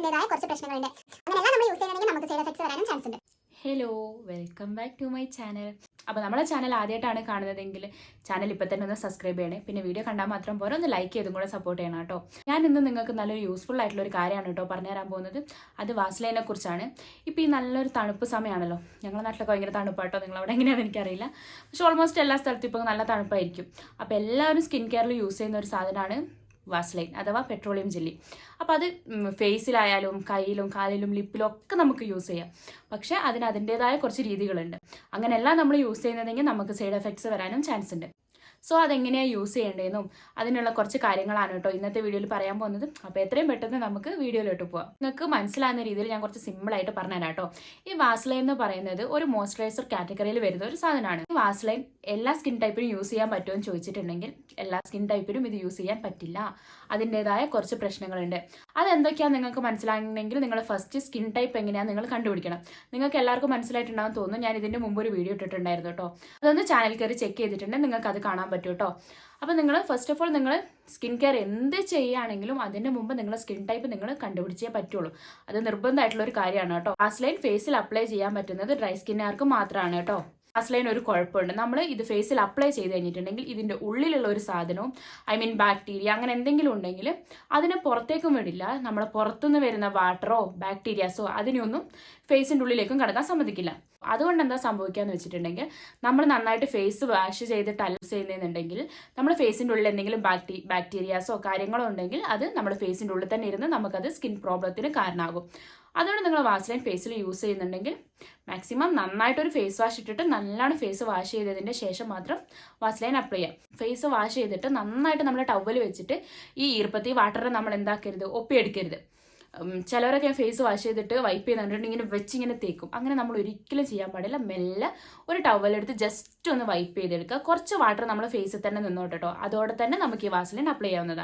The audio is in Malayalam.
അതിൻ്റെതായ കുറച്ച് പ്രശ്നങ്ങളുണ്ട്. അങ്ങനെയെല്ലാം നമ്മൾ യൂസ് ചെയ്യുന്നുണ്ടെങ്കിൽ നമുക്ക് സൈഡ് എഫക്ട്സ് വരാനും ചാൻസ് ഉണ്ട്. Hello, welcome back to my channel. അപ്പോൾ നമ്മുടെ ചാനൽ ആദ്യമായിട്ടാണ് കാണുന്നതെങ്കിൽ ചാനൽ ഇപ്പോൾ തന്നെ ഒന്ന് സബ്സ്ക്രൈബ് ചെയ്യണേ. പിന്നെ വീഡിയോ കണ്ടാൽ മാത്രം പോരാ, ഒന്ന് ലൈക്ക് ചെയ്തും കൂടെ സപ്പോർട്ട് ചെയ്യണം കേട്ടോ. ഞാൻ ഇന്ന് നിങ്ങൾക്ക് നല്ലൊരു യൂസ്ഫുൾ ആയിട്ടുള്ള ഒരു കാര്യമാണ് കേട്ടോ പറഞ്ഞുതരാൻ പോകുന്നത്. അത് വാസ്ലൈനെ കുറിച്ചാണ്. ഇപ്പോൾ ഈ നല്ലൊരു തണുപ്പ് സമയമാണല്ലോ, ഞങ്ങളുടെ നാട്ടിലൊക്കെ ഭയങ്കര തണുപ്പാട്ടോ. നിങ്ങളവിടെ എങ്ങനെയാണെന്ന് എനിക്കറിയില്ല, പക്ഷെ ഓൾമോസ്റ്റ് എല്ലാ സ്ഥലത്തും ഇപ്പോൾ നല്ല തണുപ്പായിരിക്കും. അപ്പോൾ എല്ലാവരും സ്കിൻ കെയറിൽ യൂസ് ചെയ്യുന്ന ഒരു സാധനമാണ് വാസ്ലൈൻ അഥവാ പെട്രോളിയം ജെല്ലി. അപ്പോൾ അത് ഫേസിലായാലും കയ്യിലും കാലിലും ലിപ്പിലും ഒക്കെ നമുക്ക് യൂസ് ചെയ്യാം. പക്ഷേ അതിൻ്റെതായ കുറച്ച് രീതികളുണ്ട്. അങ്ങനെയെല്ലാം നമ്മൾ യൂസ് ചെയ്യുന്നതെങ്കിൽ നമുക്ക് സൈഡ് എഫക്ട്സ് വരാനും ചാൻസ് ഉണ്ട്. സോ അതെങ്ങനെയാണ് യൂസ് ചെയ്യേണ്ടതെന്നും അതിനുള്ള കുറച്ച് കാര്യങ്ങളാണ് കേട്ടോ ഇന്നത്തെ വീഡിയോയിൽ പറയാൻ പോകുന്നത്. അപ്പോൾ എത്രയും പെട്ടെന്ന് നമുക്ക് വീഡിയോയിലോട്ട് പോകാം. നിങ്ങൾക്ക് മനസ്സിലാകുന്ന രീതിയിൽ ഞാൻ കുറച്ച് സിമ്പിളായിട്ട് പറഞ്ഞുതരാം കേട്ടോ. ഈ വാസ്ലൈൻ എന്ന് പറയുന്നത് ഒരു മോയ്സ്ചറൈസർ കാറ്റഗറിയിൽ വരുന്ന ഒരു സാധനമാണ്. ഈ വാസ്ലൈൻ എല്ലാ സ്കിൻ ടൈപ്പിനും യൂസ് ചെയ്യാൻ പറ്റുമോ എന്ന് ചോദിച്ചിട്ടുണ്ടെങ്കിൽ എല്ലാ സ്കിൻ ടൈപ്പിനും ഇത് യൂസ് ചെയ്യാൻ പറ്റില്ല. അതിൻ്റെതായ കുറച്ച് പ്രശ്നങ്ങളുണ്ട്. അതെന്തൊക്കെയാണെന്ന് നിങ്ങൾക്ക് മനസ്സിലാകണമെങ്കിൽ നിങ്ങൾ ഫസ്റ്റ് സ്കിൻ ടൈപ്പ് എങ്ങനെയാണെന്ന് നിങ്ങൾ കണ്ടുപിടിക്കണം. നിങ്ങൾക്ക് എല്ലാവർക്കും മനസ്സിലായിട്ടുണ്ടാകും തോന്നുന്നു. ഞാൻ ഇതിൻ്റെ മുമ്പ് ഒരു വീഡിയോ ഇട്ടിട്ടുണ്ടായിരുന്നു കേട്ടോ. അതൊന്ന് ചാനൽ കയറി ചെക്ക് ചെയ്തിട്ടുണ്ടെങ്കിൽ നിങ്ങൾക്ക് അത് കാണാൻ പറ്റും കേട്ടോ. അപ്പോൾ നിങ്ങൾ ഫസ്റ്റ് ഓഫ് ഓൾ നിങ്ങൾ സ്കിൻ കെയർ എന്ത് ചെയ്യുകയാണെങ്കിലും അതിൻ്റെ മുമ്പ് നിങ്ങളുടെ സ്കിൻ ടൈപ്പ് നിങ്ങൾ കണ്ടുപിടിച്ചേ പറ്റുള്ളൂ. അത് നിർബന്ധമായിട്ടുള്ള ഒരു കാര്യമാണ് കേട്ടോ. വാസ്ലൈൻ ഫേസിൽ അപ്ലൈ ചെയ്യാൻ പറ്റുന്നത് ഡ്രൈ സ്കിന്നുകാർക്ക് മാത്രമാണ് കേട്ടോ. വാസ്ലൈൻ ഒരു കുഴപ്പമുണ്ട്. നമ്മൾ ഇത് ഫേസിൽ അപ്ലൈ ചെയ്ത് കഴിഞ്ഞിട്ടുണ്ടെങ്കിൽ ഇതിൻ്റെ ഉള്ളിലുള്ള ഒരു സാധനവും ബാക്ടീരിയ അങ്ങനെ എന്തെങ്കിലും ഉണ്ടെങ്കിൽ അതിനെ പുറത്തേക്കും വിടില്ല. നമ്മുടെ പുറത്തുനിന്ന് വരുന്ന വാട്ടറോ ബാക്ടീരിയാസോ അതിനെയൊന്നും ഫേസിൻ്റെ ഉള്ളിലേക്കും കടക്കാൻ സമ്മതിക്കില്ല. അതുകൊണ്ട് എന്താ സംഭവിക്കാന്ന് വെച്ചിട്ടുണ്ടെങ്കിൽ നമ്മൾ നന്നായിട്ട് ഫേസ് വാഷ് ചെയ്തിട്ട് യൂസ് ചെയ്യുന്നുണ്ടെങ്കിൽ നമ്മുടെ ഫേസിൻ്റെ ഉള്ളിൽ എന്തെങ്കിലും ബാക്ടീരിയാസോ കാര്യങ്ങളോ ഉണ്ടെങ്കിൽ അത് നമ്മുടെ ഫേസിൻ്റെ ഉള്ളിൽ തന്നെ ഇരുന്ന് നമുക്കത് സ്കിൻ പ്രോബ്ലത്തിന് കാരണമാകും. അതുകൊണ്ട് നിങ്ങൾ വാസ്ലൈൻ ഫേസിൽ യൂസ് ചെയ്യുന്നുണ്ടെങ്കിൽ മാക്സിമം നന്നായിട്ടൊരു ഫേസ് വാഷ് ഇട്ടിട്ട് നല്ലോണം ഫേസ് വാഷ് ചെയ്തതിൻ്റെ ശേഷം മാത്രം വാസ്ലൈൻ അപ്ലൈ ചെയ്യാം. ഫേസ് വാഷ് ചെയ്തിട്ട് നന്നായിട്ട് നമ്മൾ ടവൽ വെച്ചിട്ട് ഈ ഈർപ്പത്തി വാട്ടറിനെ നമ്മൾ എന്താക്കരുത്, ഒപ്പിയെടുക്കരുത്. ചിലവരൊക്കെ ഫേസ് വാഷ് ചെയ്തിട്ട് വൈപ്പ് ചെയ്യുന്നുണ്ട് ഇങ്ങനെ വെച്ചിങ്ങനെ തേക്കും. അങ്ങനെ നമ്മൾ ഒരിക്കലും ചെയ്യാൻ പാടില്ല. മെല്ലെ ഒരു ടവലെടുത്ത് ജസ്റ്റ് ഒന്ന് വൈപ്പ് ചെയ്തെടുക്കുക. കുറച്ച് വാട്ടർ നമ്മൾ ഫേസിൽ തന്നെ നിന്നോട്ടോ. അതോടെ തന്നെ നമുക്ക് ഈ വാസ്ലൈൻ അപ്ലൈ ചെയ്യാവുന്നതാണ്.